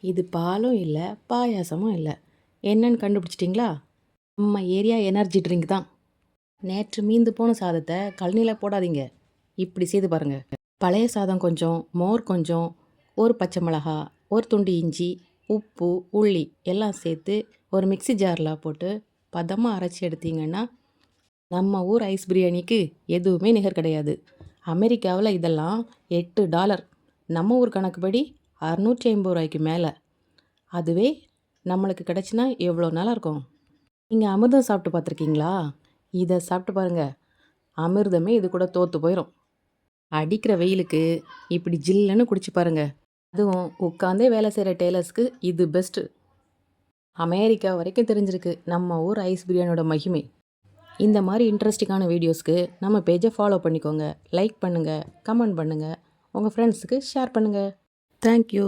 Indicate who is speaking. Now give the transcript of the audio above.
Speaker 1: இது பாலும் இல்லை, பாயாசமும் இல்லை. என்னன்னு கண்டுபிடிச்சிட்டிங்களா? நம்ம ஏரியா எனர்ஜி ட்ரிங்க் தான். நேற்று மீந்து போன சாதத்தை கழனியில் போடாதீங்க. இப்படி செய்து பாருங்கள். பழைய சாதம் கொஞ்சம், மோர் கொஞ்சம், ஒரு பச்சை மிளகா, ஒரு துண்டு இஞ்சி, உப்பு, உள்ளி எல்லாம் சேர்த்து ஒரு மிக்ஸி ஜாரில் போட்டு பதமாக அரைச்சி எடுத்தீங்கன்னா நம்ம ஊர் ஐஸ் பிரியாணிக்கு எதுவுமே நிகர் கிடையாது. அமெரிக்காவில் இதெல்லாம் $8. நம்ம ஊர் கணக்குப்படி 650 ரூபாய்க்கு மேலே. அதுவே நம்மளுக்கு கிடச்சின்னா எவ்வளோ நல்லா இருக்கும். நீங்கள் அமிர்தம் சாப்பிட்டு பார்த்துருக்கீங்களா? இதை சாப்பிட்டு பாருங்கள். அமிர்தமே இது கூட தோற்று போயிடும். அடிக்கிற வெயிலுக்கு இப்படி ஜில்லுன்னு குடிச்சு பாருங்க. அதுவும் உட்காந்தே வேலை செய்கிற டெய்லர்ஸ்க்கு இது பெஸ்ட்டு. அமெரிக்கா வரைக்கும் தெரிஞ்சிருக்கு நம்ம ஊர் ஐஸ் பிரியாணியோட மகிமை. இந்த மாதிரி இன்ட்ரெஸ்டிங்கான வீடியோஸ்க்கு நம்ம பேஜை ஃபாலோ பண்ணிக்கோங்க. லைக் பண்ணுங்கள், கமெண்ட் பண்ணுங்கள், உங்கள் ஃப்ரெண்ட்ஸுக்கு ஷேர் பண்ணுங்கள். தேங்க்யூ.